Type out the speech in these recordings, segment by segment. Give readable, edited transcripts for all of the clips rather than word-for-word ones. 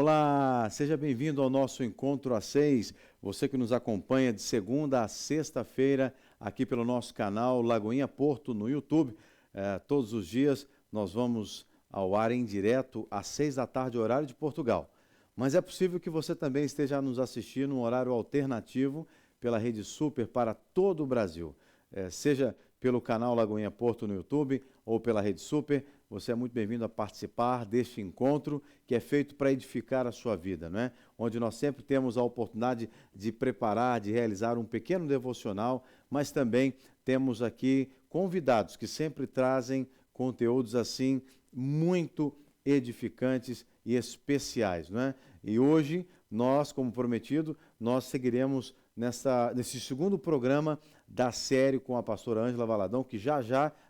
Olá, seja bem-vindo ao nosso Encontro às 6. Você que nos acompanha de segunda a sexta-feira aqui pelo nosso canal Lagoinha Porto no YouTube. Todos os dias nós vamos ao ar em direto às 6 da tarde, horário de Portugal. Mas é possível que você também esteja nos assistindo no horário alternativo pela Rede Super para todo o Brasil. Seja pelo canal Lagoinha Porto no YouTube ou pela Rede Super, você é muito bem-vindo a participar deste encontro que é feito para edificar a sua vida, não é? Onde nós sempre temos a oportunidade de preparar, de realizar um pequeno devocional, mas também temos aqui convidados que sempre trazem conteúdos assim muito edificantes e especiais, não é? E hoje nós, como prometido, nós seguiremos nesse segundo programa da série com a pastora Ângela Valadão, que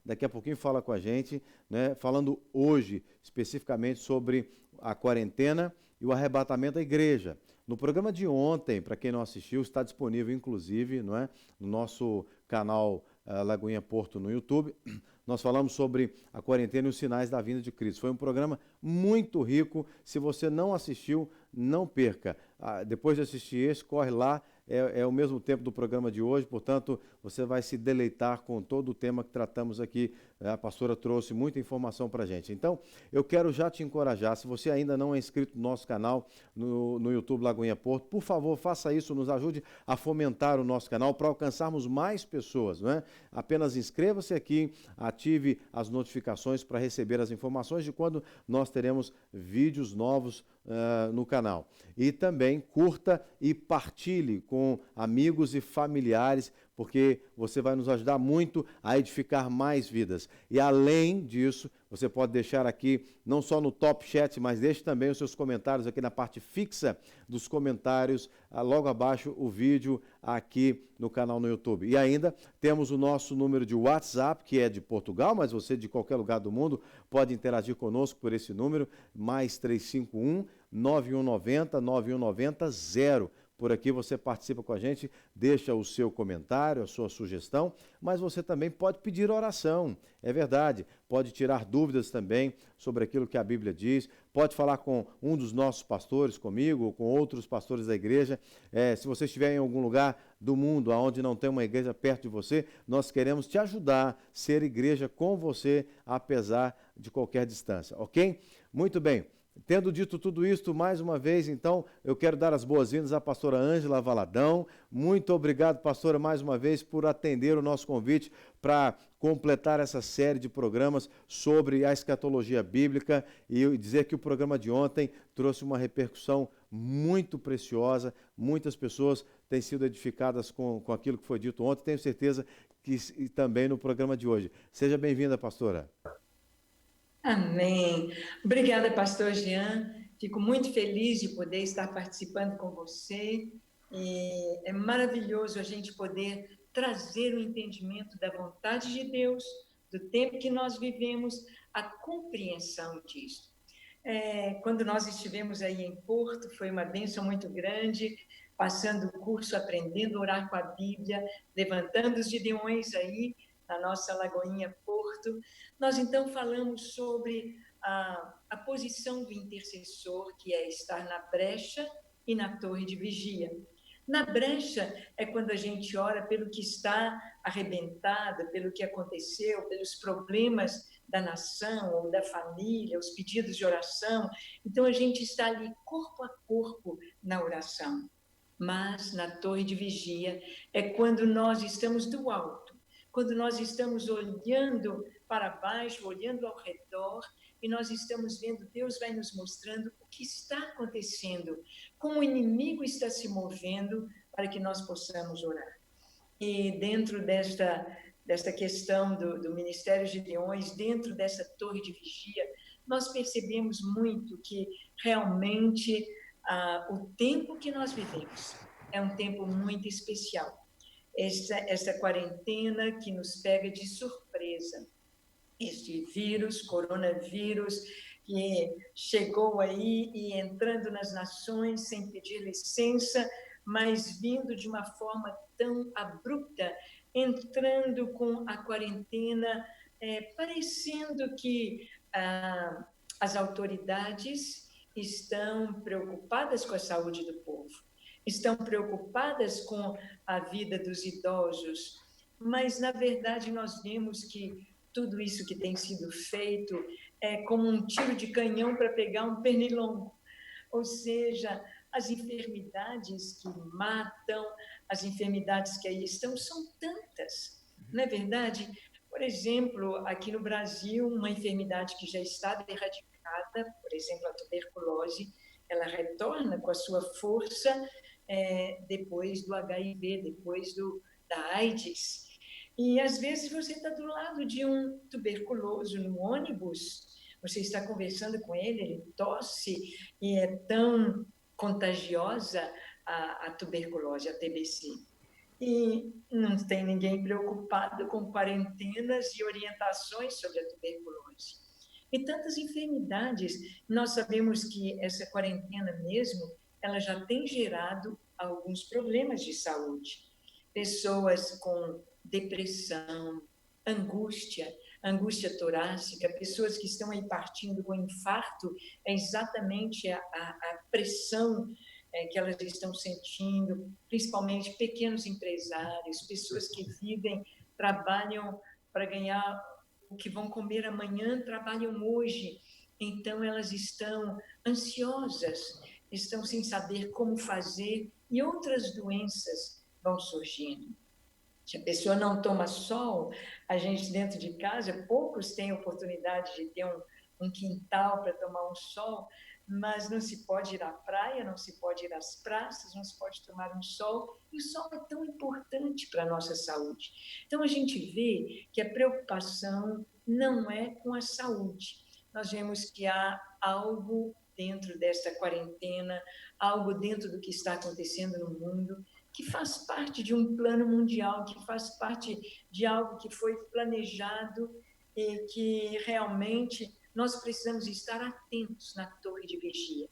daqui a pouquinho fala com a gente, né, falando hoje especificamente sobre a quarentena e o arrebatamento da igreja. No programa de ontem, para quem não assistiu, está disponível inclusive, não é, no nosso canal Lagoinha Porto no YouTube. Nós falamos sobre a quarentena e os sinais da vinda de Cristo. Foi um programa muito rico. Se você não assistiu, não perca. Depois de assistir esse, corre lá. É o mesmo tempo do programa de hoje, portanto, você vai se deleitar com todo o tema que tratamos aqui. A pastora trouxe muita informação para a gente. Então, eu quero já te encorajar, se você ainda não é inscrito no nosso canal, no YouTube Lagoinha Porto, por favor, faça isso, nos ajude a fomentar o nosso canal para alcançarmos mais pessoas, não é? Apenas inscreva-se aqui, ative as notificações para receber as informações de quando nós teremos vídeos novos no canal. E também curta e partilhe com amigos e familiares, porque você vai nos ajudar muito a edificar mais vidas. E além disso, você pode deixar aqui, não só no Top Chat, mas deixe também os seus comentários aqui na parte fixa dos comentários, logo abaixo o vídeo aqui no canal no YouTube. E ainda temos o nosso número de WhatsApp, que é de Portugal, mas você de qualquer lugar do mundo pode interagir conosco por esse número, mais 351 9190 9190 0. Por aqui você participa com a gente, deixa o seu comentário, a sua sugestão, mas você também pode pedir oração, é verdade. Pode tirar dúvidas também sobre aquilo que a Bíblia diz, pode falar com um dos nossos pastores, comigo, ou com outros pastores da igreja. Se você estiver em algum lugar do mundo onde não tem uma igreja perto de você, nós queremos te ajudar a ser igreja com você, apesar de qualquer distância, ok? Muito bem. Tendo dito tudo isso, mais uma vez, então, eu quero dar as boas-vindas à pastora Ângela Valadão. Muito obrigado, pastora, mais uma vez, por atender o nosso convite para completar essa série de programas sobre a escatologia bíblica e dizer que o programa de ontem trouxe uma repercussão muito preciosa. Muitas pessoas têm sido edificadas com aquilo que foi dito ontem. Tenho certeza que também no programa de hoje. Seja bem-vinda, pastora. Amém. Obrigada, pastor Jean. Fico muito feliz de poder estar participando com você. E é maravilhoso a gente poder trazer o entendimento da vontade de Deus, do tempo que nós vivemos, a compreensão disso. Quando nós estivemos aí em Porto, foi uma bênção muito grande, passando o curso, aprendendo a orar com a Bíblia, levantando os gideões aí, na nossa Lagoinha Porto. Nós, então, falamos sobre a posição do intercessor, que é estar na brecha e na torre de vigia. Na brecha é quando a gente ora pelo que está arrebentado, pelo que aconteceu, pelos problemas da nação ou da família, os pedidos de oração. Então, a gente está ali corpo a corpo na oração. Mas na torre de vigia é quando nós estamos do alto, quando nós estamos olhando para baixo, olhando ao redor, e nós estamos vendo, Deus vai nos mostrando o que está acontecendo, como o inimigo está se movendo para que nós possamos orar. E dentro desta questão do Ministério de Leões, dentro dessa torre de vigia, nós percebemos muito que realmente o tempo que nós vivemos é um tempo muito especial. Esta quarentena que nos pega de surpresa, este vírus, coronavírus, que chegou aí e entrando nas nações sem pedir licença, mas vindo de uma forma tão abrupta, entrando com a quarentena, parecendo que as autoridades estão preocupadas com a saúde do povo, estão preocupadas com a vida dos idosos, mas, na verdade, nós vemos que tudo isso que tem sido feito é como um tiro de canhão para pegar um pernilongo, ou seja, as enfermidades que matam, as enfermidades que aí estão, são tantas, não é verdade? Por exemplo, aqui no Brasil, uma enfermidade que já estava erradicada, por exemplo, a tuberculose, ela retorna com a sua força depois do HIV, depois da AIDS. E, às vezes, você está do lado de um tuberculoso no ônibus, você está conversando com ele tosse, e é tão contagiosa a tuberculose, a TBC. E não tem ninguém preocupado com quarentenas e orientações sobre a tuberculose. E tantas enfermidades, nós sabemos que essa quarentena mesmo, ela já tem gerado alguns problemas de saúde. Pessoas com depressão, angústia torácica, pessoas que estão aí partindo com infarto, é exatamente a pressão que elas estão sentindo, principalmente pequenos empresários, pessoas que vivem, trabalham para ganhar o que vão comer amanhã, trabalham hoje, então elas estão ansiosas, estão sem saber como fazer, e outras doenças vão surgindo. Se a pessoa não toma sol, a gente dentro de casa, poucos têm oportunidade de ter um quintal para tomar um sol, mas não se pode ir à praia, não se pode ir às praças, não se pode tomar um sol, e o sol é tão importante para a nossa saúde. Então, a gente vê que a preocupação não é com a saúde. Nós vemos que há algo dentro desta quarentena, algo dentro do que está acontecendo no mundo, que faz parte de um plano mundial, que faz parte de algo que foi planejado e que realmente nós precisamos estar atentos na torre de vigia.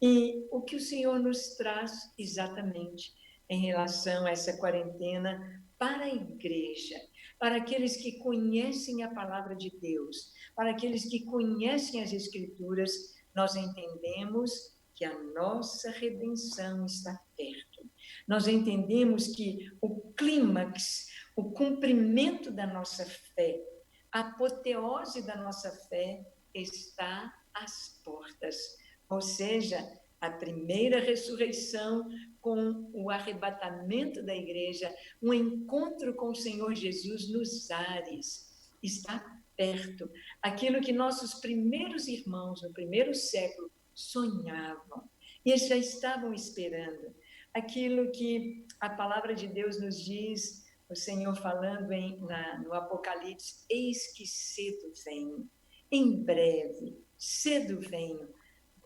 E o que o Senhor nos traz exatamente em relação a essa quarentena para a igreja, para aqueles que conhecem a palavra de Deus, para aqueles que conhecem as Escrituras, nós entendemos que a nossa redenção está perto. Nós entendemos que o clímax, o cumprimento da nossa fé, a apoteose da nossa fé está às portas. Ou seja, a primeira ressurreição com o arrebatamento da igreja, um encontro com o Senhor Jesus nos ares, está perto. Aquilo que nossos primeiros irmãos no primeiro século sonhavam, e eles já estavam esperando. Aquilo que a palavra de Deus nos diz, o Senhor falando no Apocalipse, eis que cedo venho, em breve, cedo venho.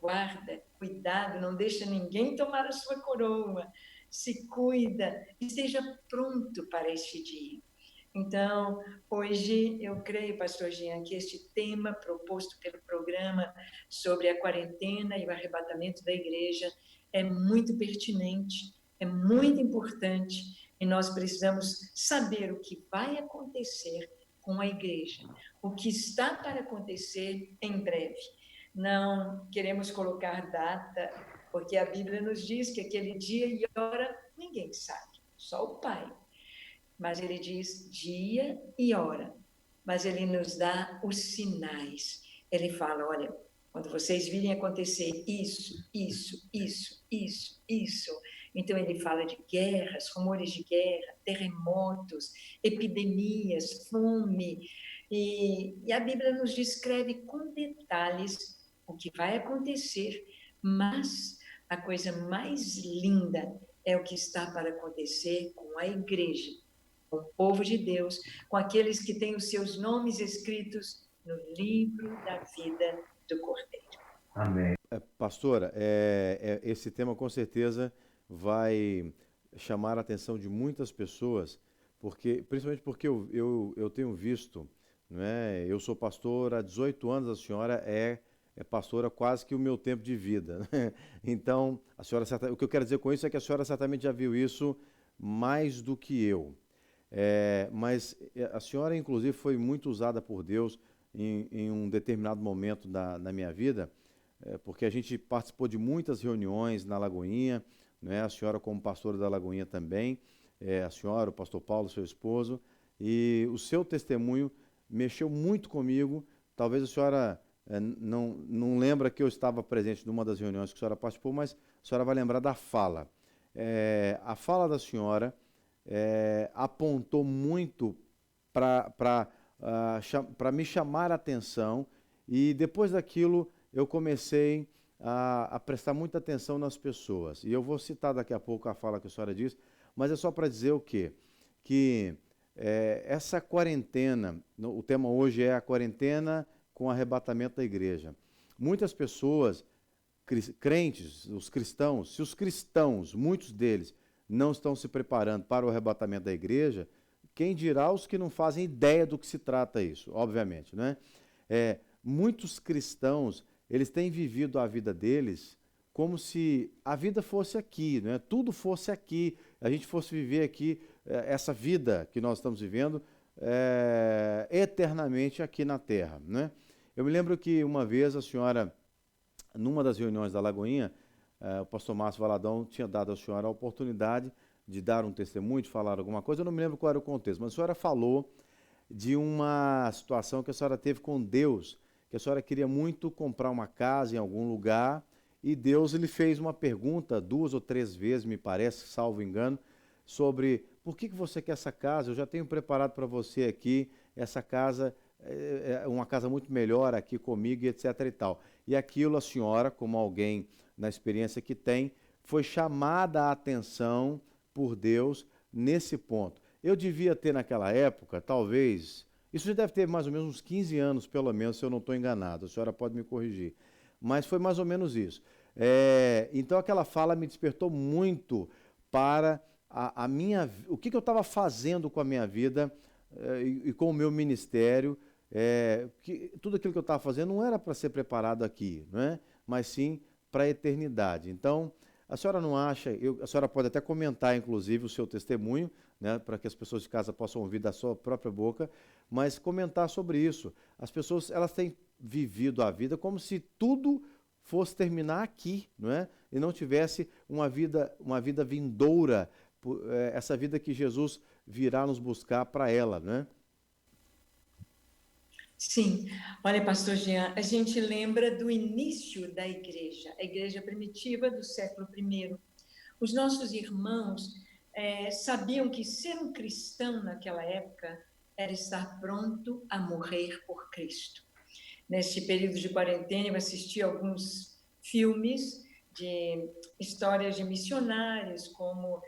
Guarda, cuidado, não deixa ninguém tomar a sua coroa, se cuida, esteja pronto para este dia. Então, hoje eu creio, pastor Jean, que este tema proposto pelo programa sobre a quarentena e o arrebatamento da igreja é muito pertinente, é muito importante, e nós precisamos saber o que vai acontecer com a igreja, o que está para acontecer em breve. Não queremos colocar data, porque a Bíblia nos diz que aquele dia e hora ninguém sabe, só o Pai. Mas ele diz dia e hora, mas ele nos dá os sinais. Ele fala, olha, quando vocês virem acontecer isso, então ele fala de guerras, rumores de guerra, terremotos, epidemias, fome, e a Bíblia nos descreve com detalhes o que vai acontecer, mas a coisa mais linda é o que está para acontecer com a igreja, com o povo de Deus, com aqueles que têm os seus nomes escritos no livro da vida do Cordeiro. Amém. Pastora, esse tema com certeza vai chamar a atenção de muitas pessoas, principalmente porque eu tenho visto, não é? Eu sou pastor há 18 anos, a senhora é pastora quase que o meu tempo de vida. Né? Então, o que eu quero dizer com isso é que a senhora certamente já viu isso mais do que eu. Mas a senhora, inclusive, foi muito usada por Deus em um determinado momento da minha vida, porque a gente participou de muitas reuniões na Lagoinha, né? A senhora como pastora da Lagoinha também, a senhora, o pastor Paulo, seu esposo, e o seu testemunho mexeu muito comigo. Talvez a senhora não lembra que eu estava presente numa das reuniões que a senhora participou, mas a senhora vai lembrar da fala. A fala da senhora apontou muito para me chamar a atenção, e depois daquilo eu comecei a prestar muita atenção nas pessoas. E eu vou citar daqui a pouco a fala que a senhora disse, mas é só para dizer o quê? Que essa quarentena, o tema hoje é a quarentena com arrebatamento da igreja. Muitas pessoas, crentes, os cristãos, se os cristãos, muitos deles, não estão se preparando para o arrebatamento da igreja, quem dirá os que não fazem ideia do que se trata isso, obviamente, né? Muitos cristãos, eles têm vivido a vida deles como se a vida fosse aqui, né? Tudo fosse aqui, a gente fosse viver aqui, essa vida que nós estamos vivendo, eternamente aqui na Terra, né? Eu me lembro que uma vez a senhora, numa das reuniões da Lagoinha, o pastor Márcio Valadão tinha dado à senhora a oportunidade de dar um testemunho, de falar alguma coisa, eu não me lembro qual era o contexto, mas a senhora falou de uma situação que a senhora teve com Deus, que a senhora queria muito comprar uma casa em algum lugar, e Deus lhe fez uma pergunta 2 ou 3 vezes, me parece, salvo engano, sobre por que você quer essa casa? Eu já tenho preparado para você aqui, essa casa é uma casa muito melhor aqui comigo, e etc. e tal. E aquilo a senhora, como alguém na experiência que tem, foi chamada a atenção por Deus nesse ponto. Eu devia ter naquela época, talvez, isso já deve ter mais ou menos uns 15 anos, pelo menos, se eu não estou enganado, a senhora pode me corrigir, mas foi mais ou menos isso. Então aquela fala me despertou muito para o que eu estava fazendo com a minha vida e com o meu ministério, tudo aquilo que eu estava fazendo não era para ser preparado aqui, não é? Mas sim para a eternidade. Então, a senhora não acha, a senhora pode até comentar, inclusive, o seu testemunho, né, para que as pessoas de casa possam ouvir da sua própria boca, mas comentar sobre isso. As pessoas, elas têm vivido a vida como se tudo fosse terminar aqui, não é? E não tivesse uma vida vindoura, essa vida que Jesus virá nos buscar para ela, não é? Sim, olha, pastor Jean, a gente lembra do início da igreja, a igreja primitiva do século I. Os nossos irmãos sabiam que ser um cristão naquela época era estar pronto a morrer por Cristo. Neste período de quarentena, eu assisti alguns filmes de histórias de missionários, como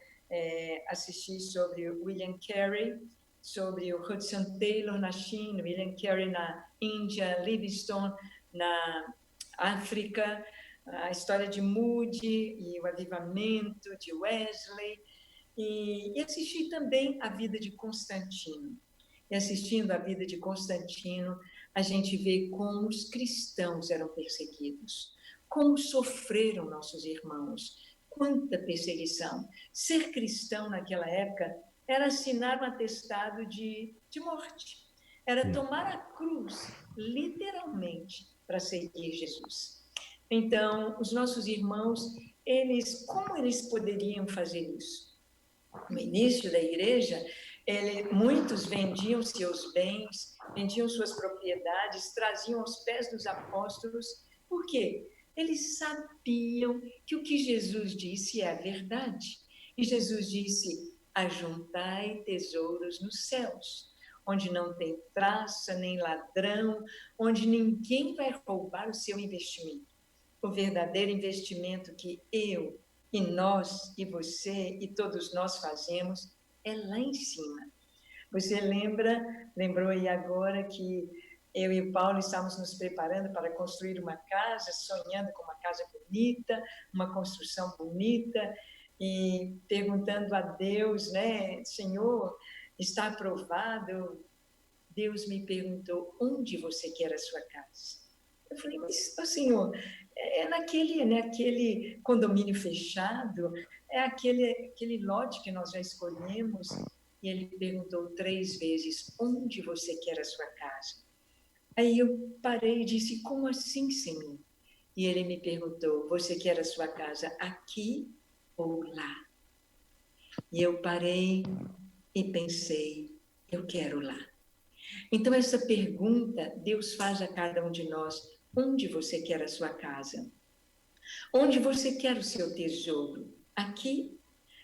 assisti sobre William Carey, sobre o Hudson Taylor na China, William Carey na Índia, Livingstone na África, a história de Moody e o avivamento de Wesley, e assisti também a vida de Constantino. E assistindo a vida de Constantino, a gente vê como os cristãos eram perseguidos, como sofreram nossos irmãos, quanta perseguição. Ser cristão naquela época era assinar um atestado de morte, era tomar a cruz, literalmente, para seguir Jesus. Então, os nossos irmãos, como eles poderiam fazer isso? No início da igreja, muitos vendiam seus bens, vendiam suas propriedades, traziam aos pés dos apóstolos. Por quê? Eles sabiam que o que Jesus disse é a verdade. E Jesus disse: ajuntai tesouros nos céus, onde não tem traça nem ladrão, onde ninguém vai roubar o seu investimento. O verdadeiro investimento que eu e nós e você e todos nós fazemos é lá em cima. Você lembrou aí agora que eu e o Paulo estávamos nos preparando para construir uma casa, sonhando com uma casa bonita, uma construção bonita, e perguntando a Deus, né, Senhor, está aprovado? Deus me perguntou, onde você quer a sua casa? Eu falei, mas, Senhor, naquele condomínio fechado, é aquele lote que nós já escolhemos. E ele perguntou 3 vezes, onde você quer a sua casa? Aí eu parei e disse, como assim, Senhor? E ele me perguntou: você quer a sua casa aqui ou lá? E eu parei e pensei: eu quero lá. Então, essa pergunta Deus faz a cada um de nós: onde você quer a sua casa? Onde você quer o seu tesouro? Aqui?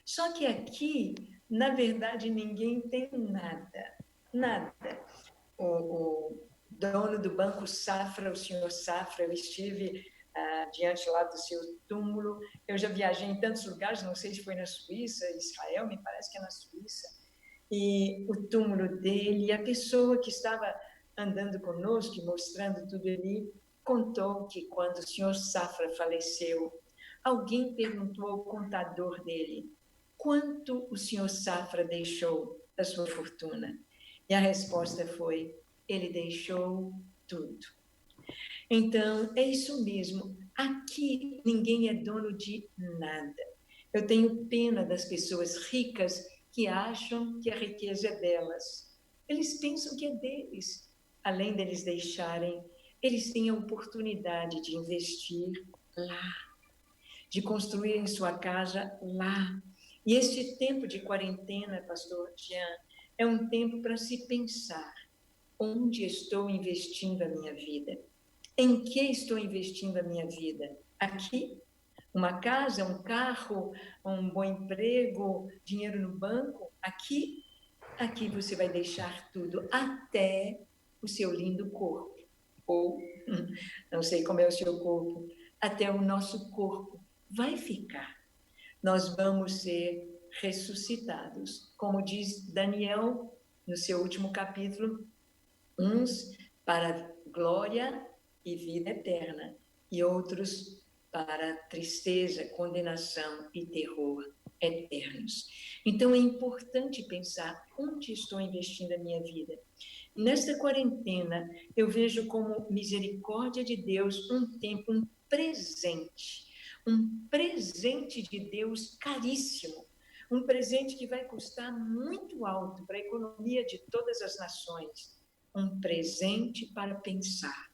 Só que aqui, na verdade, ninguém tem nada. Nada. O dono do Banco Safra, o senhor Safra, eu estive diante lá do seu túmulo. Eu já viajei em tantos lugares, não sei se foi na Suíça, Israel, me parece que é na Suíça. E o túmulo dele, a pessoa que estava andando conosco, mostrando tudo ali, contou que quando o senhor Safra faleceu, alguém perguntou ao contador dele: quanto o senhor Safra deixou da sua fortuna? E a resposta foi: ele deixou tudo. Então, é isso mesmo. Aqui ninguém é dono de nada. Eu tenho pena das pessoas ricas que acham que a riqueza é delas. Eles pensam que é deles. Além deles deixarem, eles têm a oportunidade de investir lá, de construir em sua casa lá. E este tempo de quarentena, pastor Jean, é um tempo para se pensar: onde estou investindo a minha vida? Em que estou investindo a minha vida? Aqui? Uma casa, um carro, um bom emprego, dinheiro no banco? Aqui? Aqui você vai deixar tudo, até o seu lindo corpo. Ou, não sei como é o seu corpo, até o nosso corpo vai ficar. Nós vamos ser ressuscitados. Como diz Daniel no seu último capítulo, uns para glória e vida eterna, e outros para tristeza, condenação e terror eternos. Então é importante pensar: onde estou investindo a minha vida? Nesta quarentena, eu vejo como misericórdia de Deus um tempo, um presente de Deus caríssimo, um presente que vai custar muito alto para a economia de todas as nações, um presente para pensar: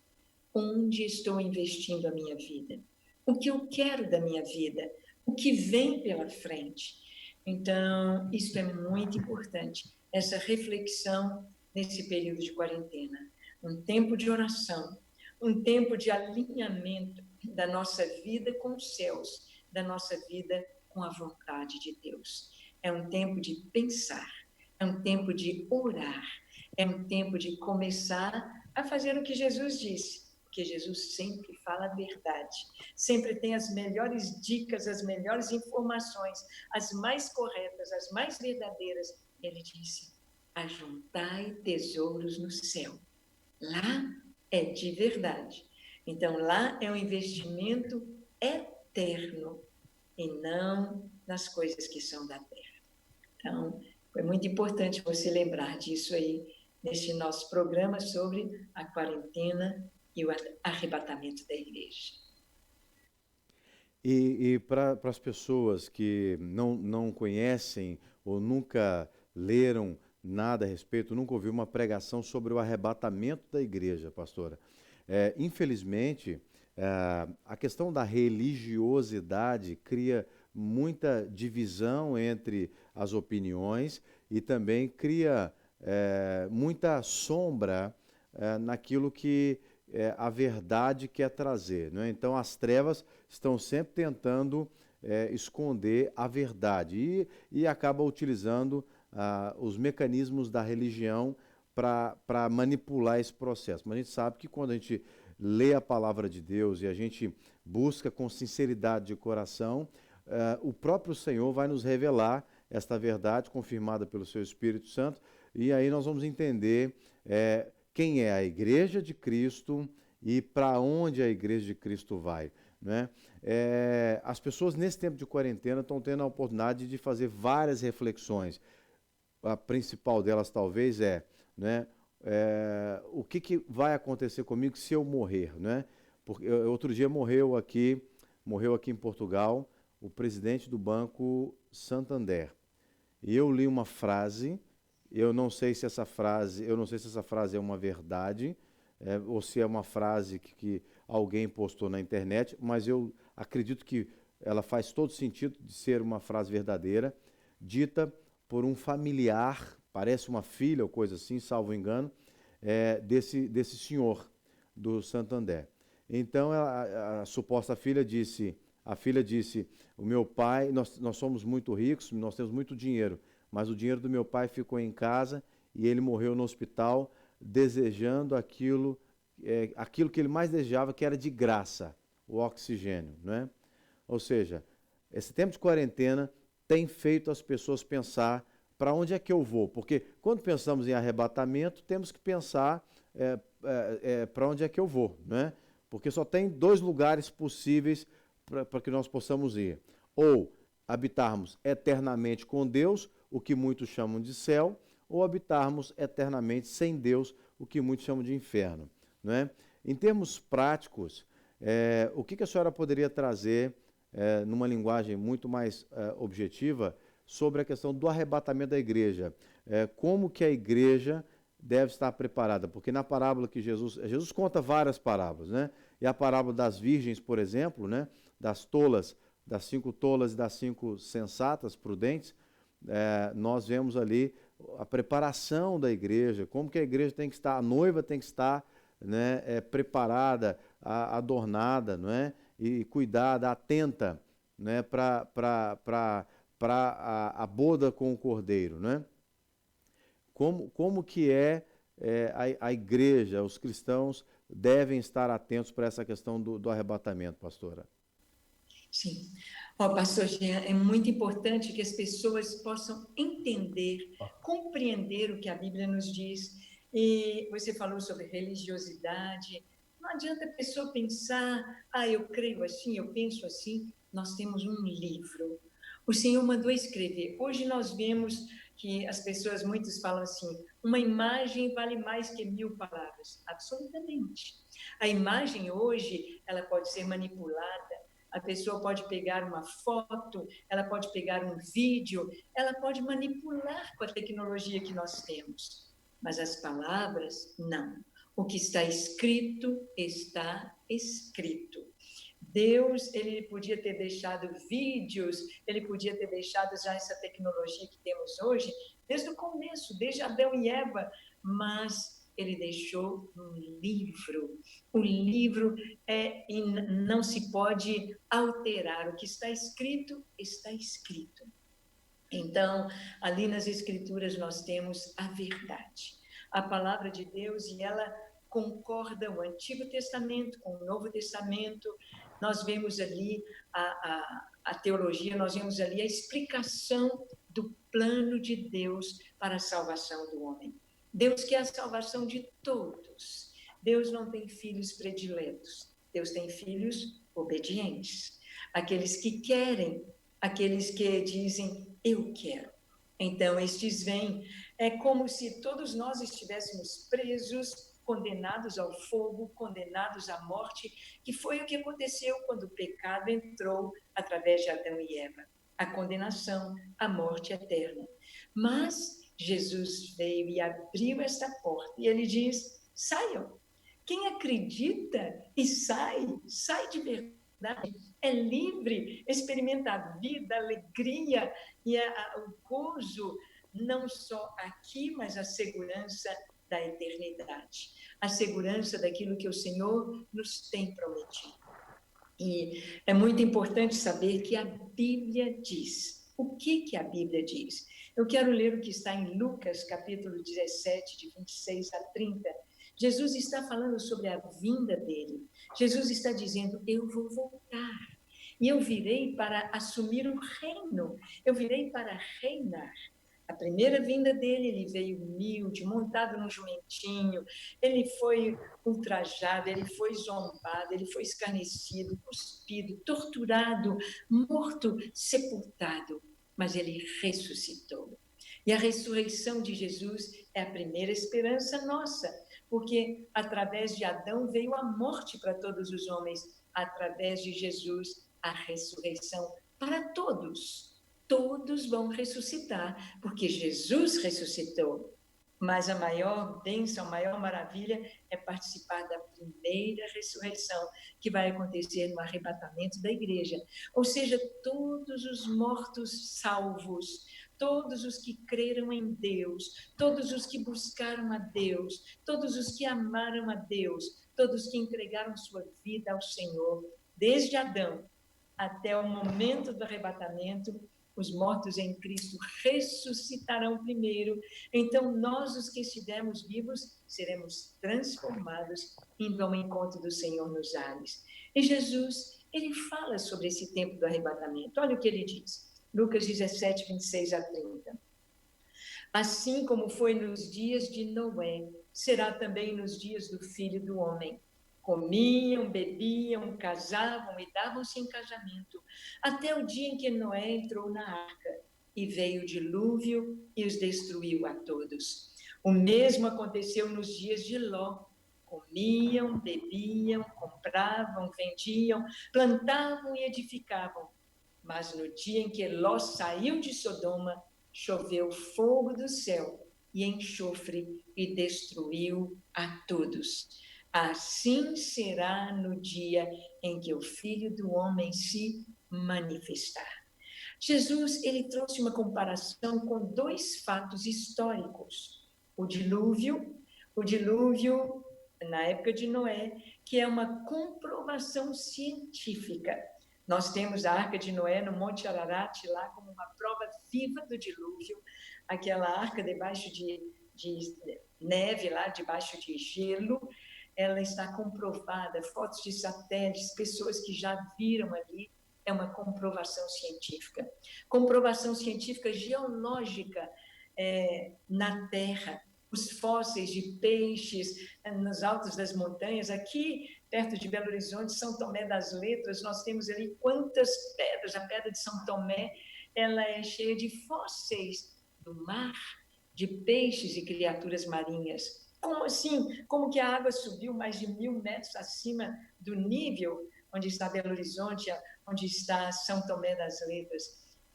onde estou investindo a minha vida? O que eu quero da minha vida? O que vem pela frente? Então, isso é muito importante, essa reflexão nesse período de quarentena. Um tempo de oração, um tempo de alinhamento da nossa vida com os céus, da nossa vida com a vontade de Deus. É um tempo de pensar, é um tempo de orar, é um tempo de começar a fazer o que Jesus disse, porque Jesus sempre fala a verdade, sempre tem as melhores dicas, as melhores informações, as mais corretas, as mais verdadeiras. Ele disse: ajuntai tesouros no céu. Lá é de verdade. Então, lá é um investimento eterno e não nas coisas que são da terra. Então, foi muito importante você lembrar disso aí, nesse nosso programa sobre a quarentena e o arrebatamento da igreja. E para as pessoas que não conhecem ou nunca leram nada a respeito, nunca ouviu uma pregação sobre o arrebatamento da igreja, pastora. Infelizmente, a questão da religiosidade cria muita divisão entre as opiniões e também cria muita sombra naquilo que a verdade quer trazer, não é? Então, as trevas estão sempre tentando esconder a verdade e acaba utilizando os mecanismos da religião para manipular esse processo. Mas a gente sabe que quando a gente lê a palavra de Deus e a gente busca com sinceridade de coração, o próprio Senhor vai nos revelar esta verdade confirmada pelo seu Espírito Santo, e aí nós vamos entender quem é a Igreja de Cristo e para onde a Igreja de Cristo vai, né? As pessoas nesse tempo de quarentena estão tendo a oportunidade de fazer várias reflexões. A principal delas talvez né, o que vai acontecer comigo se eu morrer, né? Porque outro dia morreu aqui em Portugal o presidente do Banco Santander. E eu li uma frase, eu não sei se essa frase é uma verdade, ou se é uma frase que alguém postou na internet, mas eu acredito que ela faz todo sentido de ser uma frase verdadeira, dita por um familiar, parece uma filha ou coisa assim, salvo engano, desse senhor do Santander. Então a suposta filha disse, o meu pai, nós somos muito ricos, nós temos muito dinheiro, mas o dinheiro do meu pai ficou em casa e ele morreu no hospital desejando aquilo que ele mais desejava, que era de graça, o oxigênio, não é? Ou seja, esse tempo de quarentena tem feito as pessoas pensar para onde é que eu vou, porque quando pensamos em arrebatamento, temos que pensar para onde é que eu vou, né? Porque só tem dois lugares possíveis para que nós possamos ir. Ou habitarmos eternamente com Deus, o que muitos chamam de céu, ou habitarmos eternamente sem Deus, o que muitos chamam de inferno, né? Em termos práticos, o que a senhora poderia trazer, numa linguagem muito mais objetiva, sobre a questão do arrebatamento da igreja? Como que a igreja deve estar preparada? Porque na parábola que Jesus conta várias parábolas, né? E a parábola das virgens, por exemplo, né? Das tolas, das 5 tolas e das 5 sensatas, prudentes, nós vemos ali a preparação da igreja, como que a igreja tem que estar, a noiva tem que estar, né, preparada, adornada, não é? E cuidada, atenta, né, para a boda com o cordeiro, né? Como que a igreja, os cristãos devem estar atentos para essa questão do arrebatamento, pastora? Sim. Ó, pastor Jean, é muito importante que as pessoas possam entender, compreender o que a Bíblia nos diz. E você falou sobre religiosidade. Não adianta a pessoa pensar, eu creio assim, eu penso assim. Nós temos um livro. O Senhor mandou escrever. Hoje nós vemos que as pessoas, muitos falam assim, uma imagem vale mais que 1000 palavras. Absolutamente. A imagem hoje, ela pode ser manipulada. A pessoa pode pegar uma foto, ela pode pegar um vídeo, ela pode manipular com a tecnologia que nós temos. Mas as palavras, não. O que está escrito, está escrito. Deus, ele podia ter deixado vídeos, ele podia ter deixado já essa tecnologia que temos hoje, desde o começo, desde Adão e Eva, mas ele deixou um livro. O livro e não se pode alterar. O que está escrito, está escrito. Então, ali nas Escrituras nós temos a verdade, a palavra de Deus, e ela concorda o Antigo Testamento com o Novo Testamento. Nós vemos ali a teologia, nós vemos ali a explicação do plano de Deus para a salvação do homem. Deus quer a salvação de todos. Deus não tem filhos prediletos. Deus tem filhos obedientes. Aqueles que querem, aqueles que dizem, eu quero. Então, estes vêm. É como se todos nós estivéssemos presos, condenados ao fogo, condenados à morte, que foi o que aconteceu quando o pecado entrou através de Adão e Eva. A condenação, a morte eterna. Mas Jesus veio e abriu esta porta, e ele diz, saiam. Quem acredita e sai de verdade, é livre, experimenta a vida, a alegria e o gozo, não só aqui, mas a segurança da eternidade, a segurança daquilo que o Senhor nos tem prometido. E é muito importante saber que a Bíblia diz. O que a Bíblia diz? Eu quero ler o que está em Lucas, capítulo 17, de 26 a 30. Jesus está falando sobre a vinda dele. Jesus está dizendo, eu vou voltar. E eu virei para assumir o reino. Eu virei para reinar. A primeira vinda dele, ele veio humilde, montado num jumentinho, ele foi ultrajado, ele foi zombado, ele foi escarnecido, cuspido, torturado, morto, sepultado, mas ele ressuscitou. E a ressurreição de Jesus é a primeira esperança nossa, porque através de Adão veio a morte para todos os homens, através de Jesus a ressurreição para todos. Todos vão ressuscitar, porque Jesus ressuscitou. Mas a maior bênção, a maior maravilha é participar da primeira ressurreição, que vai acontecer no arrebatamento da igreja. Ou seja, todos os mortos salvos, todos os que creram em Deus, todos os que buscaram a Deus, todos os que amaram a Deus, todos que entregaram sua vida ao Senhor, desde Adão até o momento do arrebatamento, os mortos em Cristo ressuscitarão primeiro. Então, nós, os que estivermos vivos, seremos transformados indo ao encontro do Senhor nos ares. E Jesus, ele fala sobre esse tempo do arrebatamento. Olha o que ele diz. Lucas 17, 26 a 30. Assim como foi nos dias de Noé, será também nos dias do Filho do Homem. Comiam, bebiam, casavam e davam-se em casamento, até o dia em que Noé entrou na arca, e veio o dilúvio e os destruiu a todos. O mesmo aconteceu nos dias de Ló. Comiam, bebiam, compravam, vendiam, plantavam e edificavam. Mas no dia em que Ló saiu de Sodoma, choveu fogo do céu e enxofre e destruiu a todos. Assim será no dia em que o Filho do Homem se manifestar. Jesus, ele trouxe uma comparação com dois fatos históricos. O dilúvio na época de Noé, que é uma comprovação científica. Nós temos a Arca de Noé no Monte Ararat, lá como uma prova viva do dilúvio, aquela arca debaixo de neve, lá debaixo de gelo, ela está comprovada, fotos de satélites, pessoas que já viram ali, é uma comprovação científica. Comprovação científica geológica na Terra, os fósseis de peixes nos altos das montanhas, aqui perto de Belo Horizonte, São Tomé das Letras, nós temos ali quantas pedras, a pedra de São Tomé, ela é cheia de fósseis do mar, de peixes e criaturas marinhas. Como assim? Como que a água subiu mais de 1.000 metros acima do nível onde está Belo Horizonte, onde está São Tomé das Letras?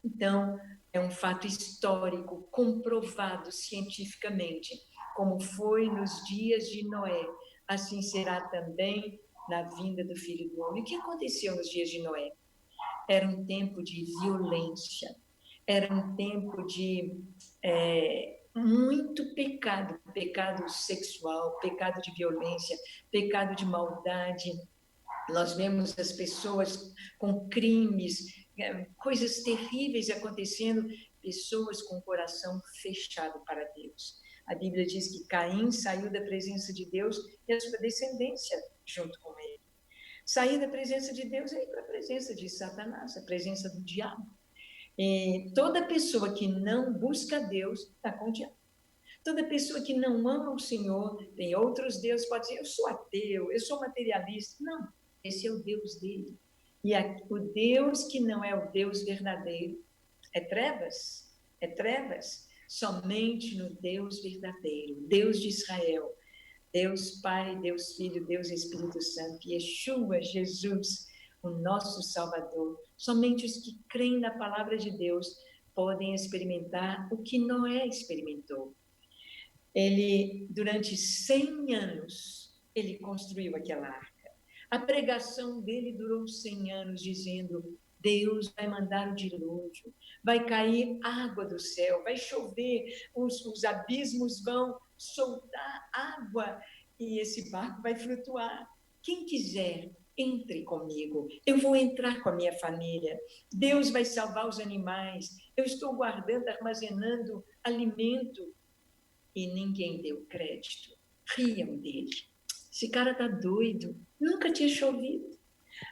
Então, é um fato histórico, comprovado cientificamente, como foi nos dias de Noé, assim será também na vinda do Filho do Homem. O que aconteceu nos dias de Noé? Era um tempo de violência, era um tempo de muito pecado, pecado sexual, pecado de violência, pecado de maldade. Nós vemos as pessoas com crimes, coisas terríveis acontecendo, pessoas com o coração fechado para Deus. A Bíblia diz que Caim saiu da presença de Deus e a sua descendência junto com ele. Sair da presença de Deus é ir para a presença de Satanás, a presença do diabo. E toda pessoa que não busca Deus está com o diabo. Toda pessoa que não ama o Senhor, tem outros deuses, pode dizer, eu sou ateu, eu sou materialista. Não, esse é o Deus dele. E o Deus que não é o Deus verdadeiro é trevas, é trevas. Somente no Deus verdadeiro, Deus de Israel, Deus Pai, Deus Filho, Deus Espírito Santo, Yeshua, Jesus, o nosso Salvador. Somente os que creem na palavra de Deus podem experimentar o que Noé experimentou. Ele, durante 100 anos, ele construiu aquela arca. A pregação dele durou 100 anos, dizendo: Deus vai mandar o dilúvio, vai cair água do céu, vai chover, os abismos vão soltar água e esse barco vai flutuar. Quem quiser, entre comigo, eu vou entrar com a minha família. Deus vai salvar os animais, eu estou guardando, armazenando alimento. E ninguém deu crédito. Riam dele. Esse cara está doido, nunca tinha chovido.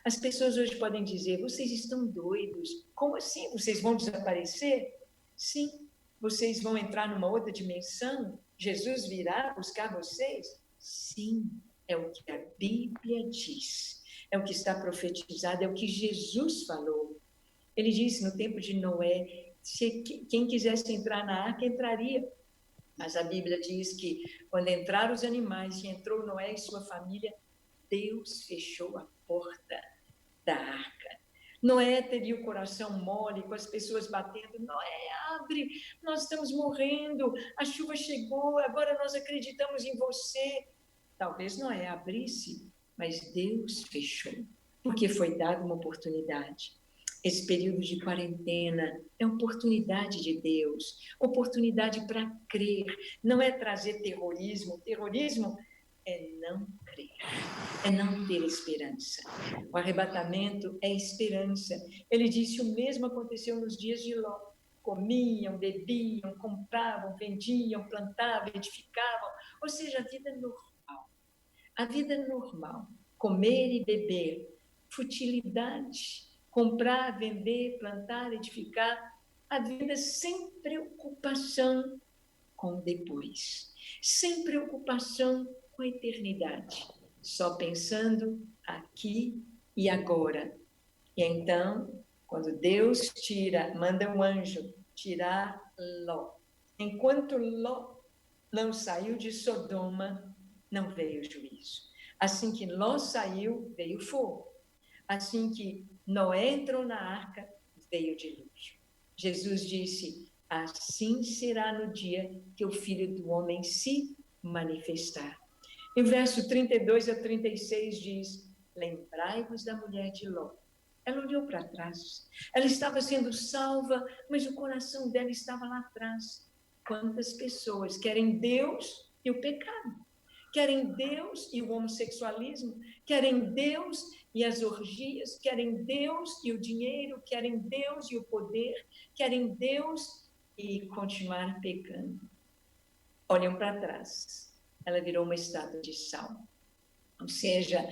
As pessoas hoje podem dizer, vocês estão doidos, como assim? Vocês vão desaparecer? Sim, vocês vão entrar numa outra dimensão? Jesus virá buscar vocês? Sim, é o que a Bíblia diz, é o que está profetizado, é o que Jesus falou. Ele disse no tempo de Noé, se quem quisesse entrar na arca, entraria. Mas a Bíblia diz que quando entraram os animais e entrou Noé e sua família, Deus fechou a porta da arca. Noé teria o coração mole, com as pessoas batendo: Noé, abre, nós estamos morrendo, a chuva chegou, agora nós acreditamos em você. Talvez Noé abrisse, mas Deus fechou, porque foi dada uma oportunidade. Esse período de quarentena é oportunidade de Deus, oportunidade para crer. Não é trazer terrorismo. Terrorismo é não crer, é não ter esperança. O arrebatamento é esperança. Ele disse: o mesmo aconteceu nos dias de Ló. Comiam, bebiam, compravam, vendiam, plantavam, edificavam. Ou seja, a vida normal. A vida normal. Comer e beber. Futilidade. Comprar, vender, plantar, edificar. A vida sem preocupação com o depois. Sem preocupação com a eternidade. Só pensando aqui e agora. E então, quando Deus manda um anjo tirar Ló. Enquanto Ló não saiu de Sodoma, não veio juízo. Assim que Ló saiu, veio fogo. Assim que Noé entrou na arca, veio o dilúvio. Jesus disse: assim será no dia que o Filho do Homem se manifestar. E o verso 32 a 36 diz: lembrai-vos da mulher de Ló. Ela olhou para trás. Ela estava sendo salva, mas o coração dela estava lá atrás. Quantas pessoas querem Deus e o pecado? Querem Deus e o homossexualismo? Querem Deus e as orgias? Querem Deus e o dinheiro? Querem Deus e o poder? Querem Deus e continuar pecando? Olham para trás. Ela virou uma estátua de sal. Ou seja,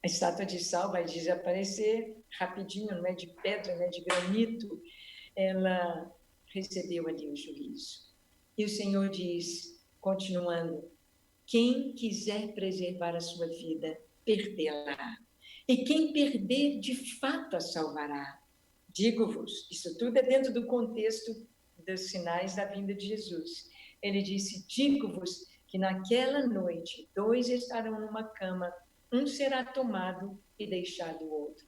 a estátua de sal vai desaparecer rapidinho, não é de pedra, não é de granito. Ela recebeu ali o juízo. E o Senhor diz, continuando: quem quiser preservar a sua vida, perdê-la. E quem perder, de fato a salvará. Digo-vos, isso tudo é dentro do contexto dos sinais da vinda de Jesus. Ele disse: digo-vos que naquela noite 2 estarão numa cama, um será tomado e deixado o outro.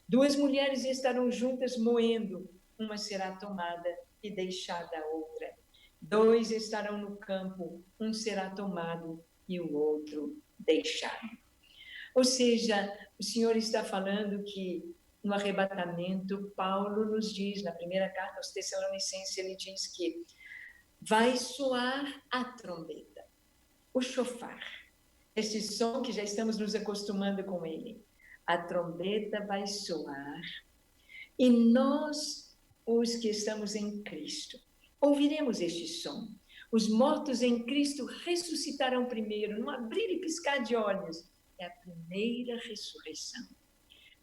2 mulheres estarão juntas moendo, uma será tomada e deixada a outra. 2 estarão no campo, um será tomado e o outro deixado. Ou seja, o Senhor está falando que no arrebatamento, Paulo nos diz, na primeira carta aos Tessalonicenses, ele diz que vai soar a trombeta, o chofar, esse som que já estamos nos acostumando com ele. A trombeta vai soar e nós, os que estamos em Cristo, ouviremos este som. Os mortos em Cristo ressuscitarão primeiro, num abrir e piscar de olhos. É a primeira ressurreição.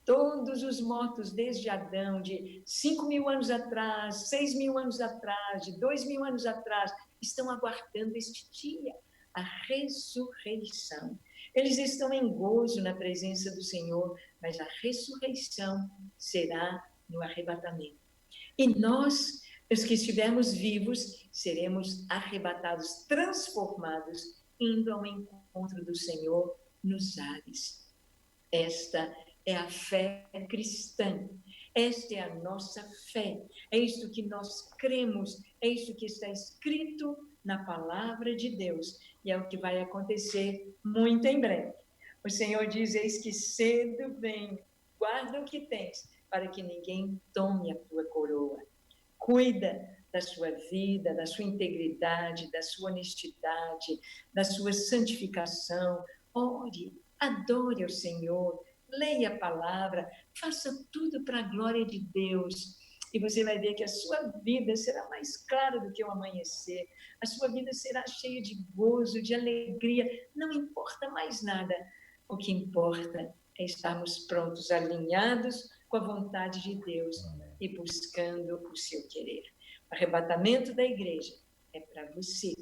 Todos os mortos desde Adão, de 5.000 anos atrás, 6.000 anos atrás, de 2.000 anos atrás, estão aguardando este dia, a ressurreição. Eles estão em gozo na presença do Senhor, mas a ressurreição será no arrebatamento. E nós, os que estivermos vivos, seremos arrebatados, transformados, indo ao encontro do Senhor nos ares. Esta é a fé cristã. Esta é a nossa fé. É isto que nós cremos. É isto que está escrito na palavra de Deus. E é o que vai acontecer muito em breve. O Senhor diz: eis que cedo vem, guarda o que tens, para que ninguém tome a tua coroa. Cuida da sua vida, da sua integridade, da sua honestidade, da sua santificação. Ore, adore ao Senhor, leia a palavra, faça tudo para a glória de Deus. E você vai ver que a sua vida será mais clara do que o amanhecer. A sua vida será cheia de gozo, de alegria. Não importa mais nada. O que importa é estarmos prontos, alinhados com a vontade de Deus e buscando o seu querer. O arrebatamento da igreja é para você,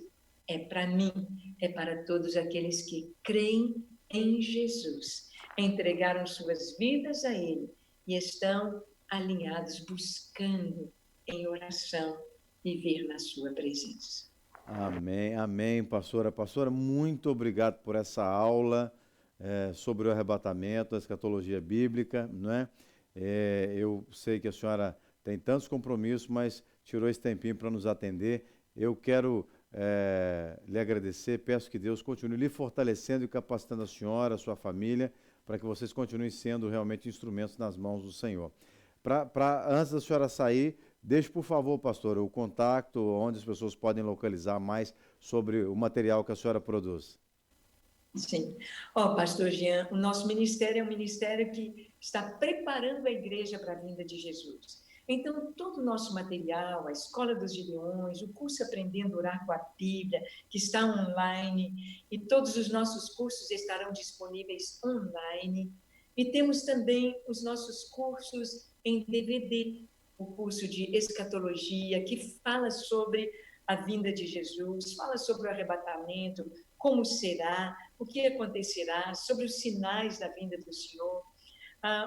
é para mim, é para todos aqueles que creem em Jesus, entregaram suas vidas a Ele e estão alinhados, buscando em oração viver na sua presença. Amém, amém, pastora. Pastora, muito obrigado por essa aula sobre o arrebatamento, a escatologia bíblica, não é? Eu sei que a senhora tem tantos compromissos, mas tirou esse tempinho para nos atender. Eu quero lhe agradecer, peço que Deus continue lhe fortalecendo e capacitando a senhora, a sua família, para que vocês continuem sendo realmente instrumentos nas mãos do Senhor. Antes da senhora sair, deixe, por favor, pastor, o contato, onde as pessoas podem localizar mais sobre o material que a senhora produz. Sim. Pastor Jean, o nosso ministério é um ministério que está preparando a igreja para a vinda de Jesus. Então, todo o nosso material, a Escola dos Gideões, o curso Aprendendo a Orar com a Bíblia, que está online, e todos os nossos cursos estarão disponíveis online. E temos também os nossos cursos em DVD, o curso de escatologia, que fala sobre a vinda de Jesus, fala sobre o arrebatamento, como será, o que acontecerá, sobre os sinais da vinda do Senhor.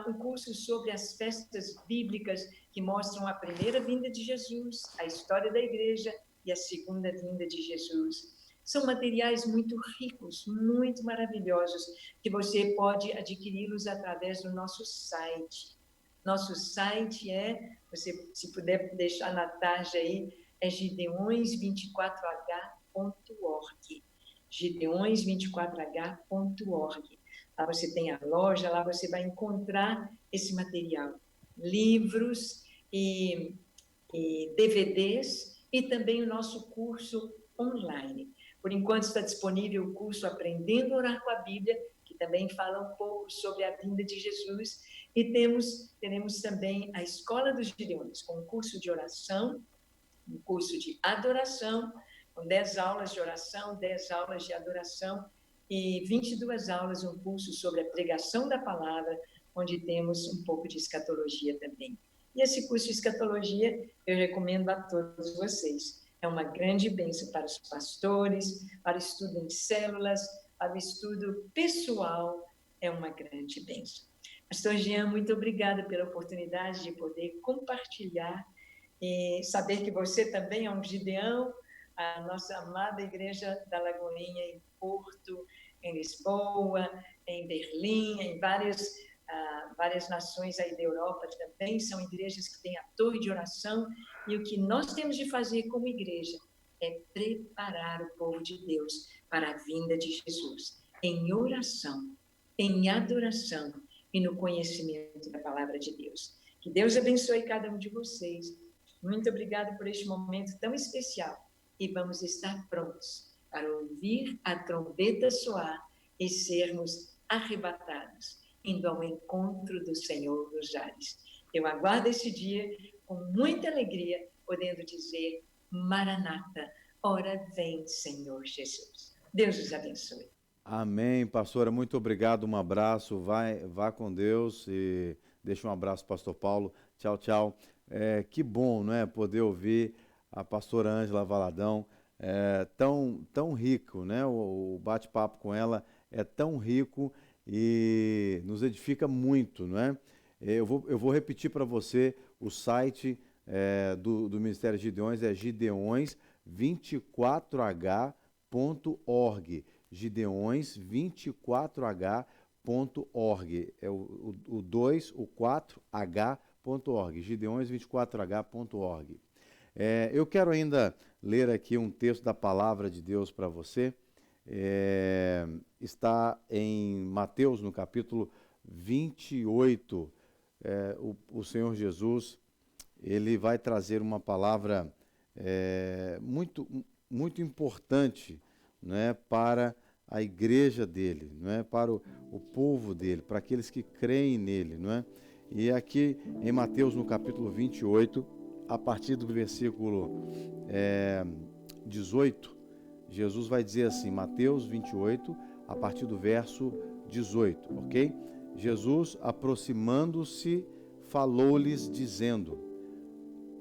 Um curso sobre as festas bíblicas que mostram a primeira vinda de Jesus, a história da igreja e a segunda vinda de Jesus. São materiais muito ricos, muito maravilhosos, que você pode adquiri-los através do nosso site. Nosso site você, se puder deixar na tarja aí, é gideões24h.org. gideões24h.org. Lá você tem a loja, lá você vai encontrar esse material, livros e DVDs e também o nosso curso online. Por enquanto está disponível o curso Aprendendo a Orar com a Bíblia, que também fala um pouco sobre a vinda de Jesus, e teremos também a Escola dos Gideões, com um curso de oração, um curso de adoração, com 10 aulas de oração, 10 aulas de adoração e 22 aulas, um curso sobre a pregação da palavra, onde temos um pouco de escatologia também. E esse curso de escatologia eu recomendo a todos vocês. É uma grande bênção para os pastores, para o estudo em células, para o estudo pessoal, é uma grande bênção. Pastor Jean, muito obrigada pela oportunidade de poder compartilhar e saber que você também é um Gideão, a nossa amada Igreja da Lagoinha em Porto, em Lisboa, em Berlim, em várias nações aí da Europa também, são igrejas que têm a torre de oração, e o que nós temos de fazer como igreja é preparar o povo de Deus para a vinda de Jesus, em oração, em adoração e no conhecimento da palavra de Deus. Que Deus abençoe cada um de vocês. Muito obrigada por este momento tão especial, e vamos estar prontos para ouvir a trombeta soar e sermos arrebatados, indo ao encontro do Senhor dos ares. Eu aguardo esse dia com muita alegria, podendo dizer: Maranata, ora vem, Senhor Jesus. Deus os abençoe. Amém, pastora, muito obrigado, um abraço, vá com Deus e deixa um abraço, pastor Paulo, tchau, tchau. Que bom, não é, poder ouvir a pastora Ângela Valadão, tão rico, né, o bate-papo com ela é tão rico e nos edifica muito, não é? Eu vou repetir para você o site do Ministério Gideões, é gideões24h.org, gideões24h.org, é o 2, o 4h.org, gideões24h.org. Eu quero ainda ler aqui um texto da palavra de Deus para você. Está em Mateus, no capítulo 28. O Senhor Jesus, ele vai trazer uma palavra muito, muito importante, né, para a igreja dele, não é, para o povo dele, para aqueles que creem nele, não é? E aqui em Mateus, no capítulo 28, a partir do versículo 18, Jesus vai dizer assim, Mateus 28, a partir do verso 18, ok? Jesus, aproximando-se, falou-lhes, dizendo: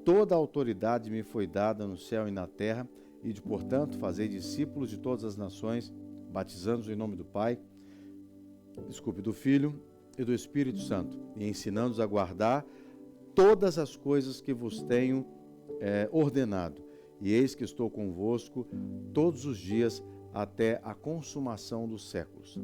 Toda a autoridade me foi dada no céu e na terra, e portanto, fazei discípulos de todas as nações, batizando-os em nome do Pai, do Filho e do Espírito Santo, e ensinando-os a guardar todas as coisas que vos tenho ordenado. E eis que estou convosco todos os dias até a consumação dos séculos.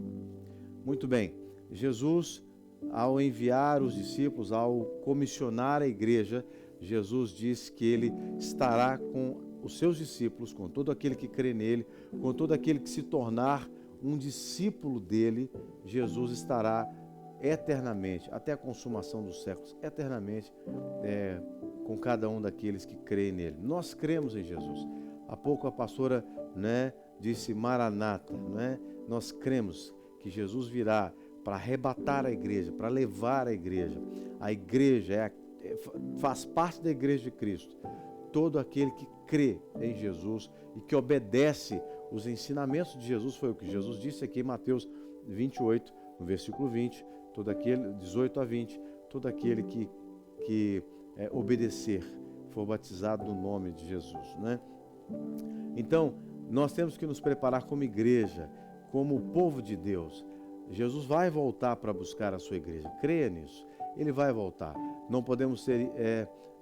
Muito bem, Jesus ao enviar os discípulos, ao comissionar a igreja, Jesus disse que ele estará com os seus discípulos, com todo aquele que crê nele, com todo aquele que se tornar um discípulo dele. Jesus estará eternamente, até a consumação dos séculos, eternamente com cada um daqueles que creem nele. Nós cremos em Jesus. Há pouco a pastora, disse Maranata, Nós cremos que Jesus virá para arrebatar a igreja, para levar a igreja. A igreja faz parte da igreja de Cristo. Todo aquele que crê em Jesus e que obedece os ensinamentos de Jesus, foi o que Jesus disse aqui em Mateus 28, no versículo 20, 18 a 20, todo aquele que obedecer, for batizado no nome de Jesus, Então, nós temos que nos preparar como igreja, como povo de Deus. Jesus vai voltar para buscar a sua igreja, creia nisso, ele vai voltar. Não podemos ser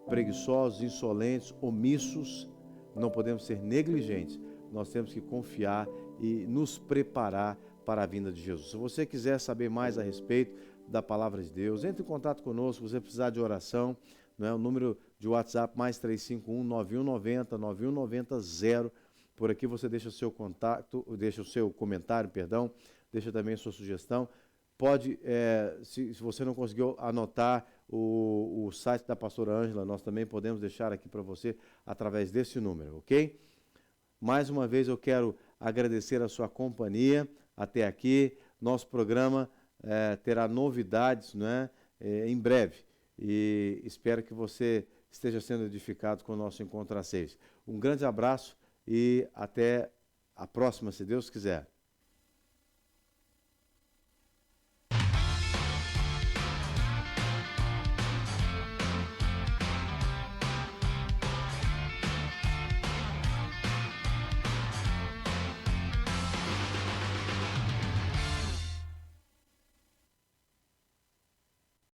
preguiçosos, insolentes, omissos, não podemos ser negligentes, nós temos que confiar e nos preparar para a vinda de Jesus. Se você quiser saber mais a respeito da palavra de Deus, entre em contato conosco. Se você precisar de oração, o número de WhatsApp mais 351-9190-9190. Por aqui você deixa o seu contato, deixa o seu comentário, deixa também a sua sugestão. Pode, se você não conseguiu anotar o site da pastora Ângela, nós também podemos deixar aqui para você através desse número, ok? Mais uma vez eu quero agradecer a sua companhia até aqui. Nosso programa terá novidades, em breve. E espero que você esteja sendo edificado com o nosso Encontro às 6. Um grande abraço e até a próxima, se Deus quiser.